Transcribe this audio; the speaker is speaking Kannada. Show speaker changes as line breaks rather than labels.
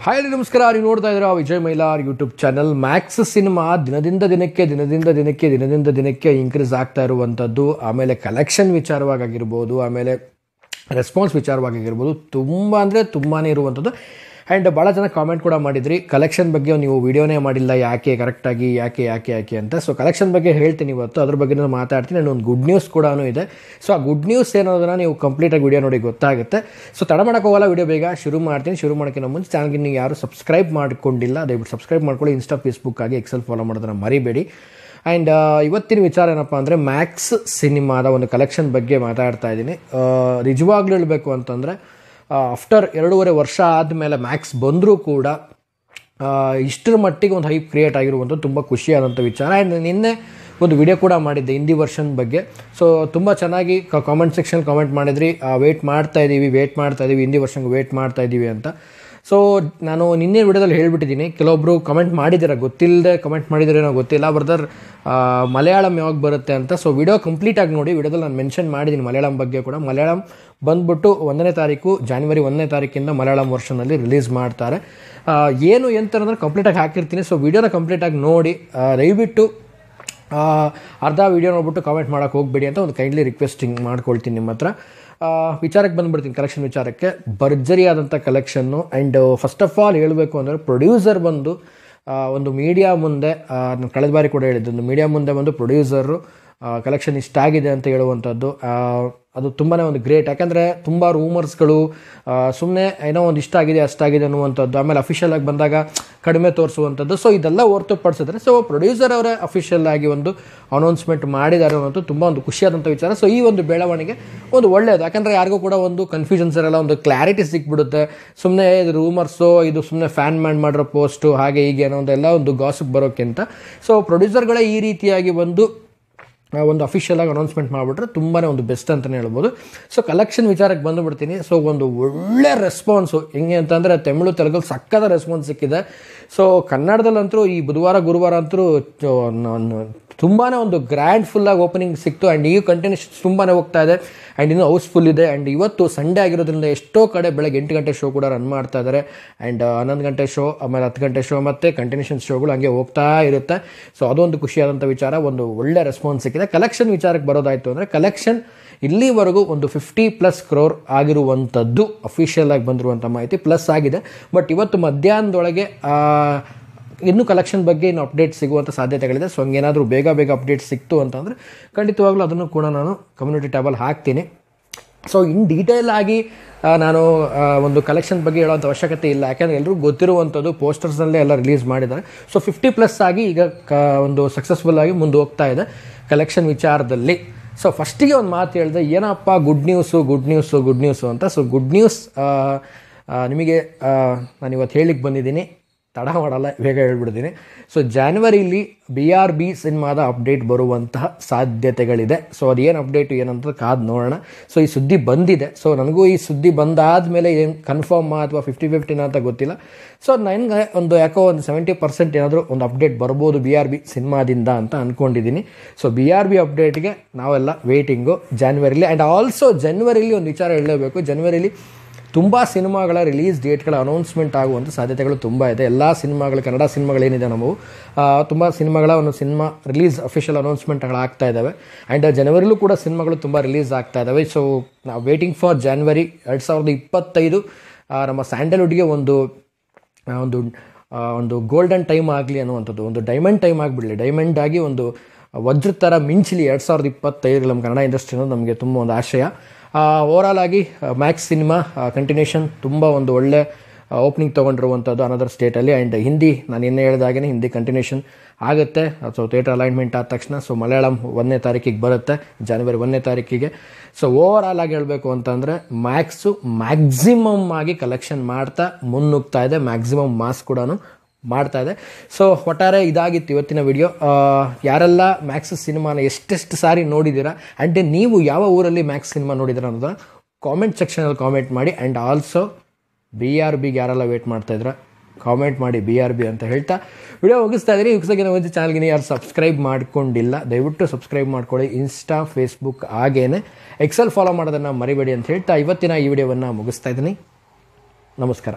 ಹಾಯ್ ನಮಸ್ಕಾರ. ನೀವು ನೋಡ್ತಾ ಇದ್ದೀರಾ Vijay Mylar YouTube channel. Max cinema ದಿನದಿಂದ ದಿನಕ್ಕೆ ಇನ್ಕ್ರೀಸ್ ಆಗ್ತಾ ಇರುವಂಥದ್ದು. ಆಮೇಲೆ ಕಲೆಕ್ಷನ್ ವಿಚಾರವಾಗಿರ್ಬೋದು, ಆಮೇಲೆ ರೆಸ್ಪಾನ್ಸ್ ವಿಚಾರವಾಗಿರ್ಬೋದು, ತುಂಬ ಅಂದರೆ ತುಂಬಾ ಇರುವಂಥದ್ದು. ಆ್ಯಂಡ್ ಭಾಳ ಜನ ಕಾಮೆಂಟ್ ಕೂಡ ಮಾಡಿದ್ರಿ, ಕಲೆಕ್ಷನ್ ಬಗ್ಗೆ ನೀವು ವಿಡಿಯೋನೇ ಮಾಡಿಲ್ಲ ಯಾಕೆ ಕರೆಕ್ಟಾಗಿ, ಯಾಕೆ ಅಂತ. ಸೊ ಕಲೆಕ್ಷನ್ ಬಗ್ಗೆ ಹೇಳ್ತೀನಿ ಇವತ್ತು, ಅದ್ರ ಬಗ್ಗೆ ನಾನು ಮಾತಾಡ್ತೀನಿ. ಆ್ಯಂಡ್ ಒಂದು ಗುಡ್ ನ್ಯೂಸ್ ಕೂಡ ಇದೆ. ಸೊ ಆ ಗುಡ್ ನ್ಯೂಸ್ ಏನೋದನ್ನು ನೀವು ಕಂಪ್ಲೀಟಾಗಿ ವಿಡಿಯೋ ನೋಡಿ ಗೊತ್ತಾಗುತ್ತೆ. ಸೊ ತಡ ಮಾಡೋಕ್ಕೆ ಹೋಗಲ್ಲ, ವಿಡಿಯೋ ಬೇಗ ಶುರು ಮಾಡ್ತೀನಿ. ಶುರು ಮಾಡೋಕ್ಕಿಂತ ಮುಂಚೆ ಚಾನಲ್ಗೆ ನೀವು ಯಾರು ಸಬ್ಸ್ಕ್ರೈಬ್ ಮಾಡ್ಕೊಂಡಿಲ್ಲ ದಯವಿಟ್ಟು ಸಬ್ಸ್ಕ್ರೈಬ್ ಮಾಡ್ಕೊಳ್ಳಿ. ಇನ್ಸ್ಟಾ, ಫೇಸ್ಬುಕ್ ಆಗಿ ಎಕ್ಸೆಲ್ ಫಾಲೋ ಮಾಡೋದನ್ನು ಮರಿಬೇಡಿ. ಆ್ಯಂಡ್ ಇವತ್ತಿನ ವಿಚಾರ ಏನಪ್ಪ ಅಂದರೆ ಮ್ಯಾಕ್ಸ್ ಸಿನಿಮಾದ ಒಂದು ಕಲೆಕ್ಷನ್ ಬಗ್ಗೆ ಮಾತಾಡ್ತಾ ಇದ್ದೀನಿ. ನಿಜವಾಗ್ಲೂ ಹೇಳಬೇಕು ಅಂತಂದರೆ ಆಫ್ಟರ್ 2.5 ವರ್ಷ ಆದಮೇಲೆ ಮ್ಯಾಕ್ಸ್ ಬಂದರೂ ಕೂಡ ಇಷ್ಟರ ಮಟ್ಟಿಗೆ ಒಂದು ಹೈಪ್ ಕ್ರಿಯೇಟ್ ಆಗಿರುವಂಥದ್ದು ತುಂಬ ಖುಷಿಯಾದಂಥ ವಿಚಾರ. ಆ್ಯಂಡ್ ನಿನ್ನೆ ಒಂದು ವಿಡಿಯೋ ಕೂಡ ಮಾಡಿದ್ದೆ ಹಿಂದಿ ವರ್ಷನ್ ಬಗ್ಗೆ. ಸೊ ತುಂಬ ಚೆನ್ನಾಗಿ ಕಾಮೆಂಟ್ ಸೆಕ್ಷನ್ ಕಾಮೆಂಟ್ ಮಾಡಿದ್ರಿ, ವೇಟ್ ಮಾಡ್ತಾ ಇದ್ದೀವಿ ಹಿಂದಿ ವರ್ಷನ್ಗೆ ವೇಟ್ ಮಾಡ್ತಾ ಇದ್ದೀವಿ ಅಂತ. ಸೊ ನಾನು ನಿನ್ನೆ ವಿಡಿಯೋದಲ್ಲಿ ಹೇಳಿಬಿಟ್ಟಿದ್ದೀನಿ, ಕೆಲವೊಬ್ಬರು ಕಮೆಂಟ್ ಮಾಡಿದ್ದೀರ, ಗೊತ್ತಿಲ್ಲದೆ ಕಮೆಂಟ್ ಮಾಡಿದ್ದೀರೇನೋ ಗೊತ್ತಿಲ್ಲ, ಬ್ರದರ್ ಮಲಯಾಳಂ ಯಾವಾಗ ಬರುತ್ತೆ ಅಂತ. ಸೊ ವಿಡಿಯೋ ಕಂಪ್ಲೀಟಾಗಿ ನೋಡಿ, ವಿಡಿಯೋದಲ್ಲಿ ನಾನು ಮೆನ್ಷನ್ ಮಾಡಿದ್ದೀನಿ ಮಲಯಾಳಂ ಬಗ್ಗೆ ಕೂಡ. ಮಲಯಾಳಂ ಬಂದ್ಬಿಟ್ಟು 1ನೇ ತಾರೀಕು, ಜಾನ್ವರಿ 1ನೇ ತಾರೀಕಿಂದ ಮಲಯಾಳಂ ವರ್ಷನಲ್ಲಿ ರಿಲೀಸ್ ಮಾಡ್ತಾರೆ. ಏನು ಎಂತಂದ್ರೆ ಕಂಪ್ಲೀಟಾಗಿ ಹಾಕಿರ್ತೀನಿ. ಸೊ ವಿಡಿಯೋನ ಕಂಪ್ಲೀಟಾಗಿ ನೋಡಿ, ದಯವಿಟ್ಟು ಅರ್ಧ ವಿಡಿಯೋ ನೋಡ್ಬಿಟ್ಟು ಕಾಮೆಂಟ್ ಮಾಡೋಕ್ಕೆ ಹೋಗಬೇಡಿ ಅಂತ ಒಂದು ಕೈಂಡ್ಲಿ ರಿಕ್ವೆಸ್ಟಿಂಗ್ ಮಾಡ್ಕೊಳ್ತೀನಿ ನಿಮ್ಮ ಹತ್ರ. ವಿಚಾರಕ್ಕೆ ಬಂದುಬಿಡ್ತೀನಿ, ಕಲೆಕ್ಷನ್ ವಿಚಾರಕ್ಕೆ. ಭರ್ಜರಿಯಾದಂಥ ಕಲೆಕ್ಷನ್ನು. ಆ್ಯಂಡ್ ಫಸ್ಟ್ ಆಫ್ ಆಲ್ ಹೇಳಬೇಕು ಅಂದರೆ ಪ್ರೊಡ್ಯೂಸರ್ ಬಂದು ಒಂದು ಮೀಡಿಯಾ ಮುಂದೆ, ನಾನು ಕಳೆದ ಬಾರಿ ಕೂಡ ಹೇಳಿದ್ದು, ಒಂದು ಮೀಡಿಯಾ ಮುಂದೆ ಬಂದು ಪ್ರೊಡ್ಯೂಸರು ಕಲೆಕ್ಷನ್ ಇಷ್ಟ ಆಗಿದೆ ಅಂತ ಹೇಳುವಂಥದ್ದು ಅದು ತುಂಬಾ ಒಂದು ಗ್ರೇಟ್. ಯಾಕಂದರೆ ತುಂಬ ರೂಮರ್ಸ್ಗಳು, ಸುಮ್ಮನೆ ಏನೋ ಒಂದು ಇಷ್ಟ ಆಗಿದೆ ಅಷ್ಟಾಗಿದೆ ಅನ್ನುವಂಥದ್ದು, ಆಮೇಲೆ ಅಫಿಷಿಯಲ್ ಆಗಿ ಬಂದಾಗ ಕಡಿಮೆ ತೋರಿಸುವಂಥದ್ದು. ಸೊ ಇದೆಲ್ಲ ಹೊರತುಪಡಿಸಿದ್ರೆ ಸೊ ಪ್ರೊಡ್ಯೂಸರ್ ಅವರೇ ಅಫಿಷಿಯಲ್ ಆಗಿ ಒಂದು ಅನೌನ್ಸ್ಮೆಂಟ್ ಮಾಡಿದ್ದಾರೆ ಅನ್ನೋದು ತುಂಬ ಒಂದು ಖುಷಿಯಾದಂಥ ವಿಚಾರ. ಸೊ ಈ ಒಂದು ಬೆಳವಣಿಗೆ ಒಂದು ಒಳ್ಳೆಯದು. ಯಾಕಂದರೆ ಯಾರಿಗೂ ಕೂಡ ಒಂದು ಕನ್ಫ್ಯೂಷನ್ಸ್ ಇರಲ್ಲ, ಒಂದು ಕ್ಲಾರಿಟಿ ಸಿಕ್ಬಿಡುತ್ತೆ. ಸುಮ್ಮನೆ ಇದು ರೂಮರ್ಸು, ಇದು ಸುಮ್ಮನೆ ಫ್ಯಾನ್ ಮಾಡಿರೋ ಪೋಸ್ಟು ಹಾಗೆ ಹೀಗೆ ಅನ್ನೋ ಒಂದೆಲ್ಲ ಒಂದು ಗಾಸಿಪ್ ಬರೋಕ್ಕಿಂತ ಸೊ ಪ್ರೊಡ್ಯೂಸರ್ಗಳೇ ಈ ರೀತಿಯಾಗಿ ಒಂದು ಅಫಿಷಿಯಲ್ ಆಗಿ ಅನೌನ್ಸ್ಮೆಂಟ್ ಮಾಡಿಬಿಟ್ರೆ ತುಂಬಾ ಒಂದು ಬೆಸ್ಟ್ ಅಂತಲೇ ಹೇಳ್ಬೋದು. ಸೊ ಕಲೆಕ್ಷನ್ ವಿಚಾರಕ್ಕೆ ಬಂದುಬಿಡ್ತೀನಿ. ಸೊ ಒಂದು ಒಳ್ಳೆ ರೆಸ್ಪಾನ್ಸು ಹೆಂಗೆ ಅಂತಂದರೆ ತಮಿಳು, ತೆಲುಗಲ್ಲಿ ಸಕ್ಕದ ರೆಸ್ಪಾನ್ಸ್ ಸಿಕ್ಕಿದೆ. ಸೊ ಕನ್ನಡದಲ್ಲಂತೂ ಈ ಬುಧವಾರ ಗುರುವಾರ ಅಂತೂ ತುಂಬಾ ಒಂದು ಗ್ರ್ಯಾಂಡ್ ಫುಲ್ಲಾಗಿ ಓಪನಿಂಗ್ ಸಿಕ್ತು. ಆ್ಯಂಡ್ ಈಗ ಕಂಟಿನ್ಯೂಷನ್ ತುಂಬಾ ಹೋಗ್ತಾ ಇದೆ. ಆ್ಯಂಡ್ ಇನ್ನೂ ಹೌಸ್ಫುಲ್ ಇದೆ. ಆ್ಯಂಡ್ ಇವತ್ತು ಸಂಡೇ ಆಗಿರೋದ್ರಿಂದ ಎಷ್ಟೋ ಕಡೆ ಬೆಳಗ್ಗೆ 8 ಗಂಟೆ ಶೋ ಕೂಡ ರನ್ ಮಾಡ್ತಾ ಇದ್ದಾರೆ. ಆ್ಯಂಡ್ 11 ಗಂಟೆ ಶೋ, ಆಮೇಲೆ 10 ಗಂಟೆ ಶೋ, ಮತ್ತು ಕಂಟಿನ್ಯೂಷನ್ ಶೋಗಳು ಹಂಗೆ ಹೋಗ್ತಾ ಇರುತ್ತೆ. ಸೊ ಅದೊಂದು ಖುಷಿಯಾದಂಥ ವಿಚಾರ. ಒಂದು ಒಳ್ಳೆ ರೆಸ್ಪಾನ್ಸ್ ಸಿಕ್ಕಿದೆ. ಕಲೆಕ್ಷನ್ ವಿಚಾರಕ್ಕೆ ಬರೋದಾಯಿತು ಅಂದರೆ ಕಲೆಕ್ಷನ್ ಇಲ್ಲಿವರೆಗೂ ಒಂದು 50+ crore ಆಗಿರುವಂಥದ್ದು ಅಫಿಷಿಯಲ್ ಆಗಿ ಬಂದಿರುವಂಥ ಮಾಹಿತಿ ಪ್ಲಸ್ ಆಗಿದೆ. ಬಟ್ ಇವತ್ತು ಮಧ್ಯಾಹ್ನದೊಳಗೆ ಇನ್ನೂ ಕಲೆಕ್ಷನ್ ಬಗ್ಗೆ ಇನ್ನು ಅಪ್ಡೇಟ್ ಸಿಗುವಂಥ ಸಾಧ್ಯತೆಗಳಿದೆ. ಸೊ ಹಂಗೇನಾದರೂ ಬೇಗ ಅಪ್ಡೇಟ್ ಸಿಕ್ತು ಅಂತಂದರೆ ಖಂಡಿತವಾಗ್ಲೂ ಅದನ್ನು ಕೂಡ ನಾನು ಕಮ್ಯುನಿಟಿ ಟ್ಯಾಬಲ್ಲಿ ಹಾಕ್ತೀನಿ. ಸೊ ಇನ್ ಡೀಟೇಲ್ ಆಗಿ ನಾನು ಒಂದು ಕಲೆಕ್ಷನ್ ಬಗ್ಗೆ ಹೇಳೋವಂಥ ಅವಶ್ಯಕತೆ ಇಲ್ಲ. ಯಾಕೆಂದರೆ ಎಲ್ಲರಿಗೂ ಗೊತ್ತಿರುವಂಥದ್ದು, ಪೋಸ್ಟರ್ಸ್ನಲ್ಲೇ ಎಲ್ಲ ರಿಲೀಸ್ ಮಾಡಿದ್ದಾರೆ. ಸೊ 50+ ಆಗಿ ಈಗ ಒಂದು ಸಕ್ಸಸ್ಫುಲ್ ಆಗಿ ಮುಂದೆ ಹೋಗ್ತಾ ಇದೆ ಕಲೆಕ್ಷನ್ ವಿಚಾರದಲ್ಲಿ. ಸೊ ಫಸ್ಟಿಗೆ ಒಂದು ಮಾತು ಹೇಳಿದೆ, ಏನಪ್ಪ ಗುಡ್ ನ್ಯೂಸು ಅಂತ. ಸೊ ಗುಡ್ ನ್ಯೂಸ್ ನಿಮಗೆ ನಾನು ಇವತ್ತು ಹೇಳಿಕ್ಕೆ ಬಂದಿದ್ದೀನಿ, ತಡ ಮಾಡಲ್ಲ, ಬೇಗ ಹೇಳ್ಬಿಡ್ತೀನಿ. ಸೊ ಜಾನ್ವರಿಲಿ BRB ಸಿನಿಮಾದ ಅಪ್ಡೇಟ್ ಬರುವಂತಹ ಸಾಧ್ಯತೆಗಳಿದೆ. ಸೊ ಅದೇನು ಅಪ್ಡೇಟು ಏನಂತ ಕಾದು ನೋಡೋಣ. ಸೊ ಈ ಸುದ್ದಿ ಬಂದಿದೆ. ಸೊ ನನಗೂ ಈ ಸುದ್ದಿ ಬಂದಾದ ಮೇಲೆ ಏನು ಕನ್ಫರ್ಮ್ ಅಥವಾ 50-50 ಅಂತ ಗೊತ್ತಿಲ್ಲ. ಸೊ ನನಗೆ ಯಾಕೋ ಒಂದು 70% ಏನಾದರೂ ಒಂದು ಅಪ್ಡೇಟ್ ಬರ್ಬೋದು BRB ಸಿನಿಮಾದಿಂದ ಅಂತ ಅಂದ್ಕೊಂಡಿದ್ದೀನಿ. ಸೊ BRB ಅಪ್ಡೇಟ್ಗೆ ನಾವೆಲ್ಲ ವೇಟಿಂಗು ಜಾನ್ವರಿಲಿ. ಆ್ಯಂಡ್ ಆಲ್ಸೋ ಜನವರಿಲಿ ಒಂದು ವಿಚಾರ ಹೇಳಲೇಬೇಕು, ಜನವರಿಲಿ ತುಂಬ ಸಿನಿಮಾಗಳ ರಿಲೀಸ್ ಡೇಟ್ಗಳ ಅನೌನ್ಸ್ಮೆಂಟ್ ಆಗುವಂಥ ಸಾಧ್ಯತೆಗಳು ತುಂಬ ಇದೆ. ಎಲ್ಲ ಸಿನಿಮಾಗಳು, ಕನ್ನಡ ಸಿನಿಮಾಗಳೇನಿದೆ ನಮ್ಮವು, ತುಂಬ ಸಿನಿಮಾಗಳ ಒಂದು ಸಿನಿಮಾ ರಿಲೀಸ್ ಅಫಿಷಿಯಲ್ ಅನೌನ್ಸ್ಮೆಂಟ್ಗಳಾಗ್ತಾ ಇದ್ದಾವೆ. ಆ್ಯಂಡ್ ಜನವರಿಲೂ ಕೂಡ ಸಿನಿಮಾಗಳು ತುಂಬ ರಿಲೀಸ್ ಆಗ್ತಾ ಇದ್ದಾವೆ. ಸೊ ನಾವು ವೇಟಿಂಗ್ ಫಾರ್ ಜಾನ್ವರಿ 2025 ನಮ್ಮ ಸ್ಯಾಂಡಲ್ವುಡ್ಗೆ ಒಂದು ಗೋಲ್ಡನ್ ಟೈಮ್ ಆಗಲಿ ಅನ್ನುವಂಥದ್ದು, ಒಂದು ಡೈಮಂಡ್ ಟೈಮ್ ಆಗಿಬಿಡಲಿ, ಡೈಮಂಡ್ ಆಗಿ ಒಂದು ವಜ್ರ ಥರ ಮಿಂಚಲಿ 2025 ನಮ್ಮ ಕನ್ನಡ ಇಂಡಸ್ಟ್ರಿ ಅನ್ನೋದು ನಮಗೆ ತುಂಬ ಒಂದು ಆಶಯ. ಓವರಾಲ್ ಆಗಿ ಮ್ಯಾಕ್ಸ್ ಸಿನಿಮಾ ಕಂಟಿನ್ಯೂಷನ್ ತುಂಬ ಒಂದು ಒಳ್ಳೆ ಓಪನಿಂಗ್ ತೊಗೊಂಡಿರುವಂಥದ್ದು ಅನದರ್ ಸ್ಟೇಟಲ್ಲಿ. ಆ್ಯಂಡ್ ಹಿಂದಿ ನಾನು ಇನ್ನೇ ಹೇಳಿದಾಗೇ ಹಿಂದಿ ಕಂಟಿನ್ಯೂಷನ್ ಆಗುತ್ತೆ. ಸೊ ಥಿಯೇಟರ್ ಅಲೈನ್ಮೆಂಟ್ ಆದ ತಕ್ಷಣ ಸೊ ಮಲಯಾಳಂ 1ನೇ ತಾರೀಕಿಗೆ ಬರುತ್ತೆ, ಜಾನ್ವರಿ 1ನೇ ತಾರೀಕಿಗೆ. ಸೊ ಓವರಾಲ್ ಆಗಿ ಹೇಳಬೇಕು ಅಂತಂದರೆ ಮ್ಯಾಕ್ಸು ಮ್ಯಾಕ್ಸಿಮಮ್ ಆಗಿ ಕಲೆಕ್ಷನ್ ಮಾಡ್ತಾ ಮುನ್ನುಗ್ತಾ ಇದೆ, ಮ್ಯಾಕ್ಸಿಮಮ್ ಮಾಸ್ ಕೂಡ ಮಾಡ್ತಾ ಇದೆ. ಸೊ ಒಟ್ಟಾರೆ ಇದಾಗಿತ್ತು ಇವತ್ತಿನ ವಿಡಿಯೋ. ಯಾರೆಲ್ಲ ಮ್ಯಾಕ್ಸ್ ಸಿನಿಮಾನ ಎಷ್ಟೆಷ್ಟು ಸಾರಿ ನೋಡಿದ್ದೀರಾ, ಆ್ಯಂಡ್ ನೀವು ಯಾವ ಊರಲ್ಲಿ ಮ್ಯಾಕ್ಸ್ ಸಿನಿಮಾ ನೋಡಿದ್ದೀರಾ ಅನ್ನೋದನ್ನ ಕಾಮೆಂಟ್ ಸೆಕ್ಷನಲ್ಲಿ ಕಾಮೆಂಟ್ ಮಾಡಿ. ಆ್ಯಂಡ್ ಆಲ್ಸೋ BRBಗೆ ಯಾರೆಲ್ಲ ವೇಟ್ ಮಾಡ್ತಾಯಿದ್ರ ಕಾಮೆಂಟ್ ಮಾಡಿ BRB ಅಂತ ಹೇಳ್ತಾ ವಿಡಿಯೋ ಮುಗಿಸ್ತಾ ಇದ್ದೀನಿ. ಮುಗಿಸೋಕ್ಕಿಂತ ಮುಂಚೆ ಚಾನಲ್ಗೆ ಯಾರು ಸಬ್ಸ್ಕ್ರೈಬ್ ಮಾಡ್ಕೊಂಡಿಲ್ಲ ದಯವಿಟ್ಟು ಸಬ್ಸ್ಕ್ರೈಬ್ ಮಾಡ್ಕೊಳ್ಳಿ. ಇನ್ಸ್ಟಾ, ಫೇಸ್ಬುಕ್ ಹಾಗೇನೆ ಎಕ್ಸೆಲ್ ಫಾಲೋ ಮಾಡೋದನ್ನು ಮರಿಬೇಡಿ ಅಂತ ಹೇಳ್ತಾ ಇವತ್ತಿನ ಈ ವಿಡಿಯೋವನ್ನು ಮುಗಿಸ್ತಾ ಇದ್ದೀನಿ. ನಮಸ್ಕಾರ.